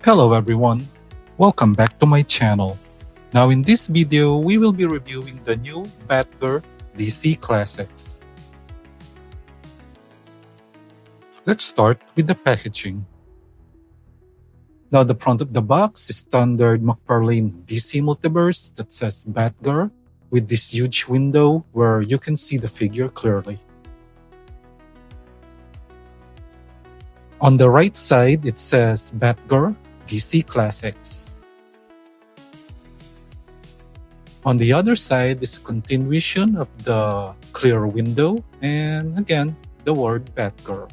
Hello everyone, welcome back to my channel. Now in this video, we will be reviewing the new Batgirl DC Classics. Let's start with the packaging. Now the front of the box is standard McFarlane DC Multiverse that says Batgirl with this huge window where you can see the figure clearly. On the right side, it says Batgirl DC Classics. On the other side is a continuation of the clear window and again, the word Batgirl.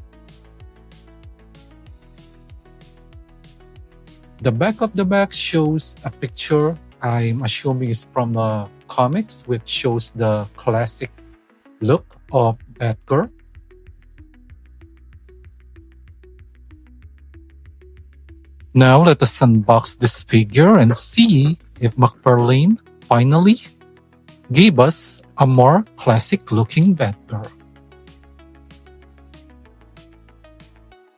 The back of the box shows a picture I'm assuming is from the comics, which shows the classic look of Batgirl. Now let us unbox this figure and see if McFarlane finally gave us a more classic looking Batgirl.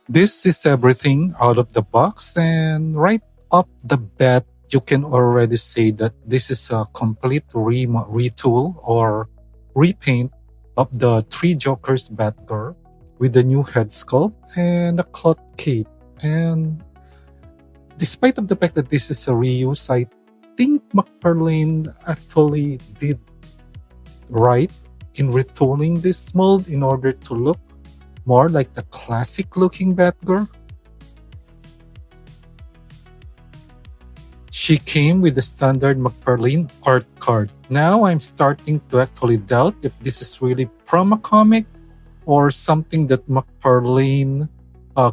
This is everything out of the box, and right off the bat you can already say that this is a complete retool or repaint of the Three Jokers Batgirl with the new head sculpt and a cloth cape. And despite of the fact that this is a reuse, I think McFarlane actually did right in retooling this mold in order to look more like the classic looking Batgirl. She came with the standard McFarlane art card. Now I'm starting to actually doubt if this is really from a comic or something that McFarlane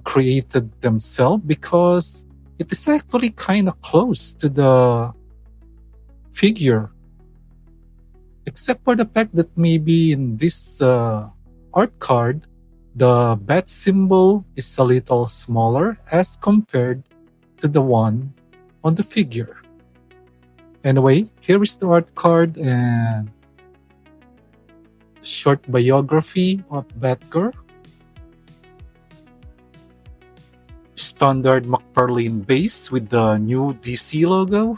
created themselves, because it is actually kind of close to the figure. Except for the fact that maybe in this art card, the bat symbol is a little smaller as compared to the one on the figure. Anyway, here is the art card and short biography of Batgirl. Standard McFarlane base with the new DC logo.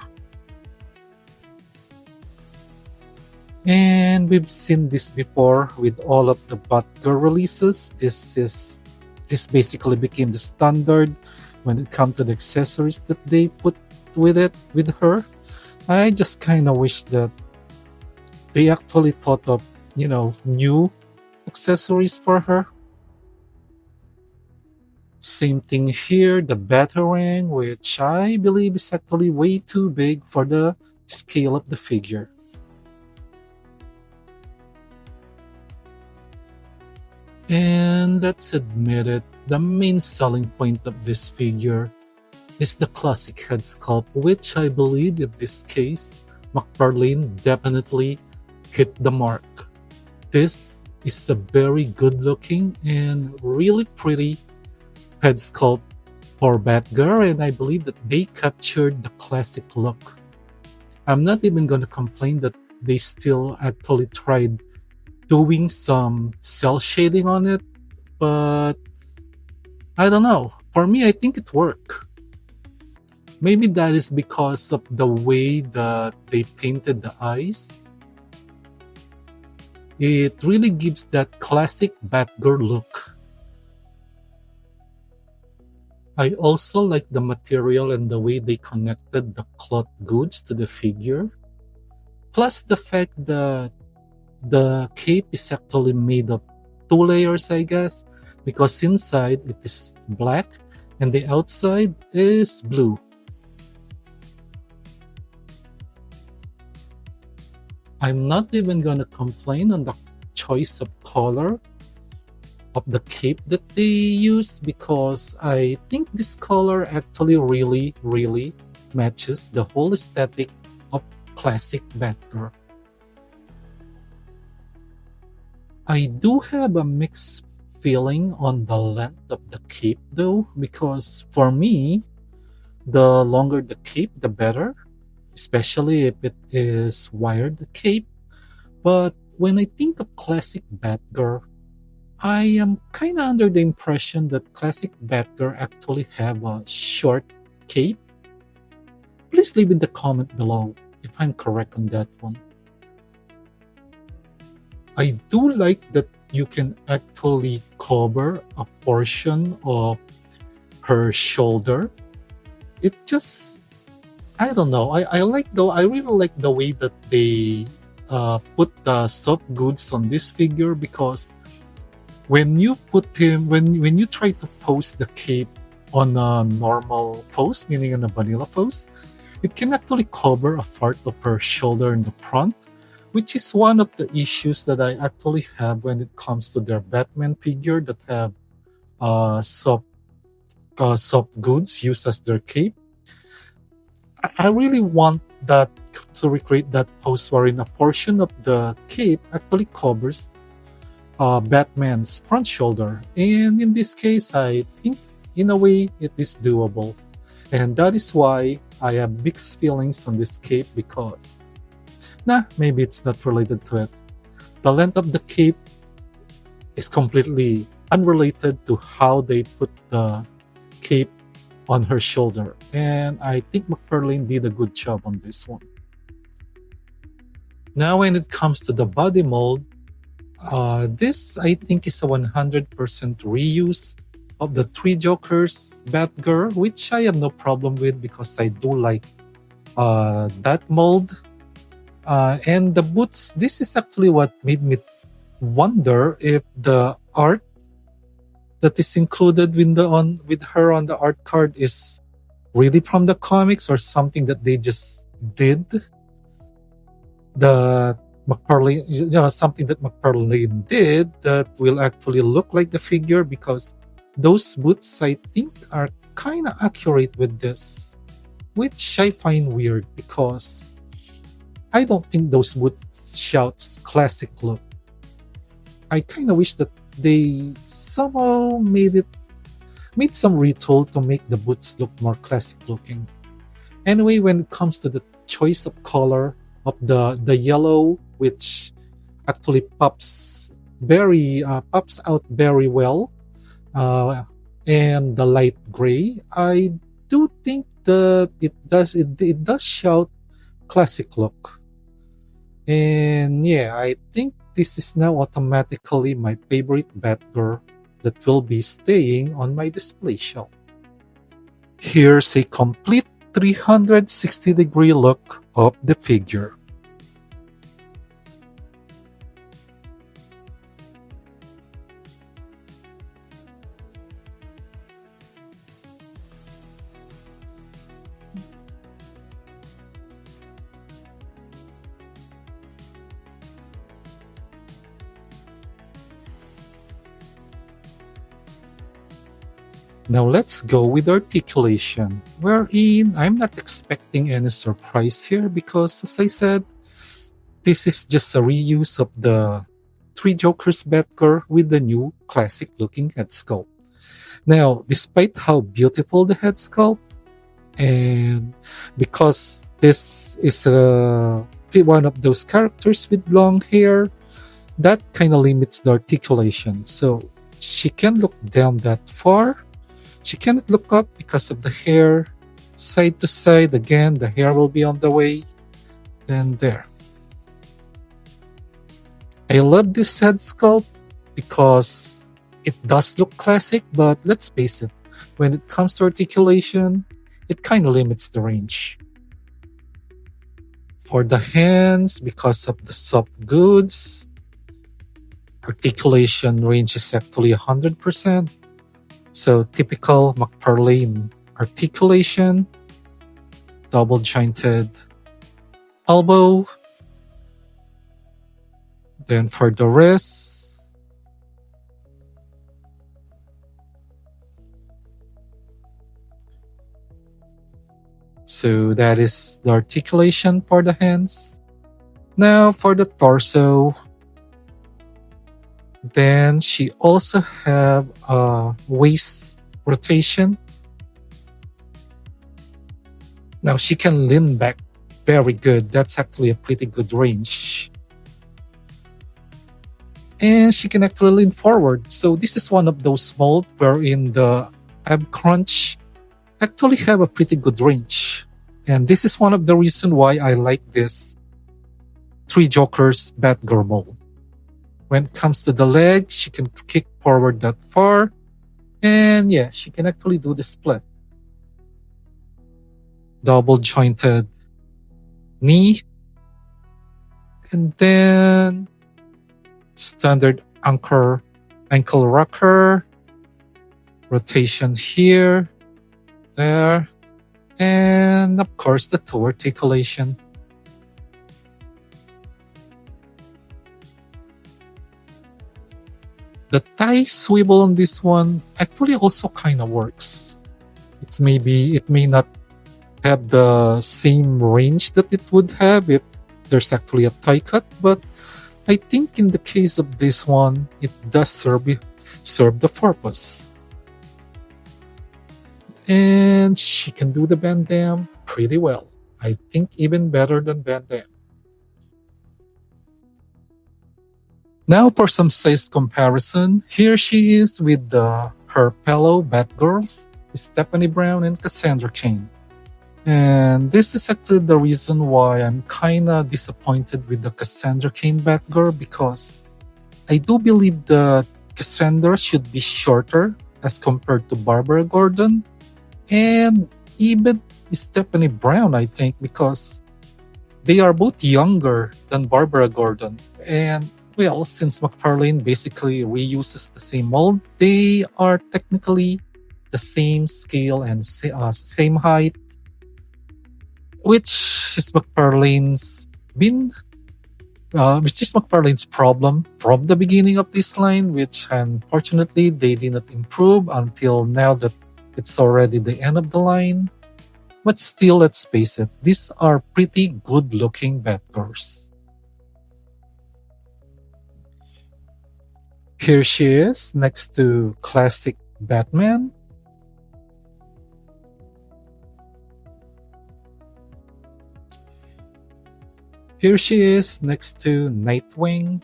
And we've seen this before with all of the Batgirl releases. This basically became the standard when it comes to the accessories that they put with it, with her. I just kind of wish that they actually thought of, new accessories for her. Same thing here, the Batarang, which I believe is actually way too big for the scale of the figure. And let's admit it, the main selling point of this figure is the classic head sculpt, which I believe in this case, McFarlane definitely hit the mark. This is a very good looking and really pretty head sculpt for Batgirl, and I believe that they captured the classic look. I'm not even going to complain that they still actually tried doing some cell shading on it, but I don't know. For me, I think it worked. Maybe that is because of the way that they painted the eyes. It really gives that classic Batgirl look. I also like the material and the way they connected the cloth goods to the figure. Plus the fact that the cape is actually made of 2 layers, I guess, because inside it is black and the outside is blue. I'm not even gonna complain on the choice of color of the cape that they use, because I think this color actually really matches the whole aesthetic of classic Batgirl. I do have a mixed feeling on the length of the cape though, because for me, the longer the cape, the better, especially if it is wired cape. But when I think of classic Batgirl, I am kind of under the impression that classic Batgirl actually have a short cape? Please leave in the comment below if I'm correct on that one. I do like that you can actually cover a portion of her shoulder. It just, I don't know. I like though. I really like the way that they put the soft goods on this figure, because when you put him, when you try to pose the cape on a normal pose, meaning on a vanilla pose, it can actually cover a part of her shoulder in the front, which is one of the issues that I actually have when it comes to their Batman figure that have soft goods used as their cape. I really want that to recreate that pose wherein a portion of the cape actually covers Batman's front shoulder. And in this case, I think in a way it is doable. And that is why I have mixed feelings on this cape, because maybe it's not related to it. The length of the cape is completely unrelated to how they put the cape on her shoulder. And I think McFarlane did a good job on this one. Now, when it comes to the body mold, this I think is a 100% reuse of the Three Jokers Batgirl, which I have no problem with because I do like that mold. And the boots, this is actually what made me wonder if the art that is included with her on the art card is really from the comics or something that they just did. The McFarlane, something that McFarlane did that will actually look like the figure, because those boots I think are kind of accurate with this, which I find weird because I don't think those boots shouts classic look. I kind of wish that they somehow made some retool to make the boots look more classic looking. Anyway, when it comes to the choice of color of the yellow, which actually pops out very well, and the light gray, I do think that it does shout classic look. And yeah, I think this is now automatically my favorite Batgirl that will be staying on my display shelf. Here's a complete 360-degree look of the figure. Now let's go with articulation, wherein I'm not expecting any surprise here because, as I said, this is just a reuse of the Three Jokers Batgirl with the new classic-looking head sculpt. Now, despite how beautiful the head sculpt, and because this is one of those characters with long hair, that kind of limits the articulation. So she can't look down that far. She cannot look up because of the hair. Side to side, again, the hair will be on the way. Then there. I love this head sculpt because it does look classic, but let's face it, when it comes to articulation, it kind of limits the range. For the hands, because of the soft goods, articulation range is actually 100%. So typical McFarlane articulation, double jointed elbow. Then for the wrist, so that is the articulation for the hands. Now for the torso, then she also have a waist rotation. Now she can lean back very good. That's actually a pretty good range. And she can actually lean forward. So this is one of those molds wherein the ab crunch actually have a pretty good range. And this is one of the reasons why I like this Three Jokers Batgirl mold. When it comes to the leg, she can kick forward that far. And yeah, she can actually do the split. Double jointed knee. And then standard ankle rocker. Rotation here, there, and of course the toe articulation. The thigh swivel on this one actually also kind of works. It may not have the same range that it would have if there's actually a thigh cut, but I think in the case of this one, it does serve the purpose. And she can do the Van Damme pretty well. I think even better than Van Damme. Now for some size comparison, here she is with her fellow Batgirls, Stephanie Brown and Cassandra Cain. And this is actually the reason why I'm kinda disappointed with the Cassandra Cain Batgirl, because I do believe that Cassandra should be shorter as compared to Barbara Gordon. And even Stephanie Brown, I think, because they are both younger than Barbara Gordon. And well, since McFarlane basically reuses the same mold, they are technically the same scale and same height, which is McFarlane's problem from the beginning of this line, which unfortunately they did not improve until now that it's already the end of the line. But still, let's face it, these are pretty good looking Batgirls. Here she is next to classic Batman. Here she is next to Nightwing.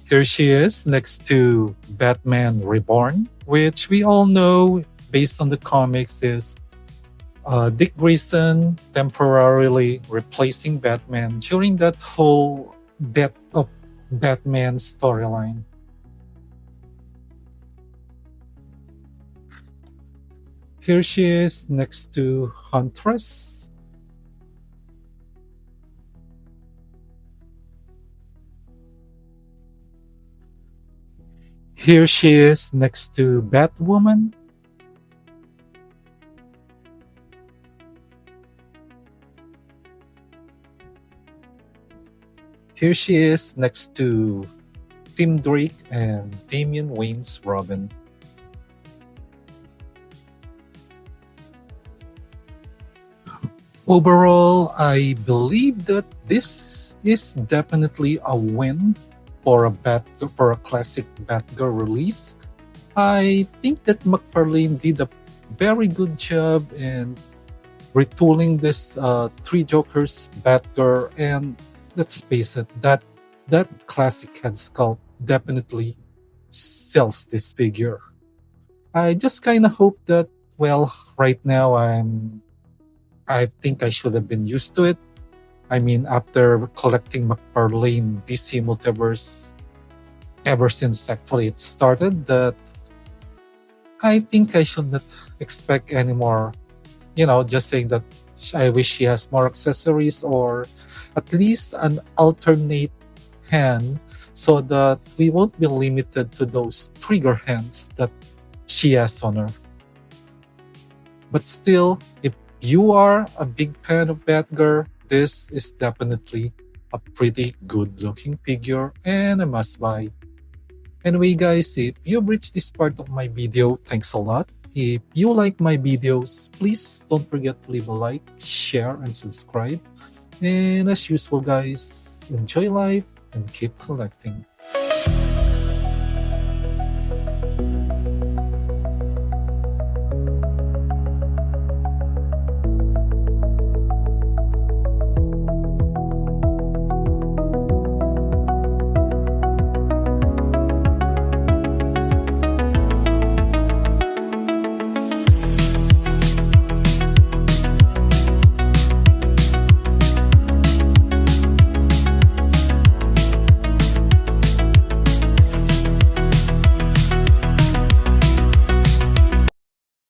Here she is next to Batman Reborn, which we all know based on the comics is Dick Grayson temporarily replacing Batman during that whole Death of Batman storyline. Here she is next to Huntress. Here she is next to Batwoman. Here she is next to Tim Drake and Damian Wayne's Robin. Overall, I believe that this is definitely a win for a classic Batgirl release. I think that McFarlane did a very good job in retooling this Three Jokers Batgirl, and let's face it, that classic head sculpt definitely sells this figure. I just kind of hope that, well, right now I think I should have been used to it. I mean, after collecting McFarlane DC Multiverse ever since actually it started, that I think I should not expect any more, just saying that I wish she has more accessories or at least an alternate hand so that we won't be limited to those trigger hands that she has on her. But still, if you are a big fan of Batgirl, this is definitely a pretty good looking figure and a must buy. Anyway guys, if you've reached this part of my video, thanks a lot. If you like my videos, please don't forget to leave a like, share, and subscribe. And as usual guys, enjoy life and keep collecting.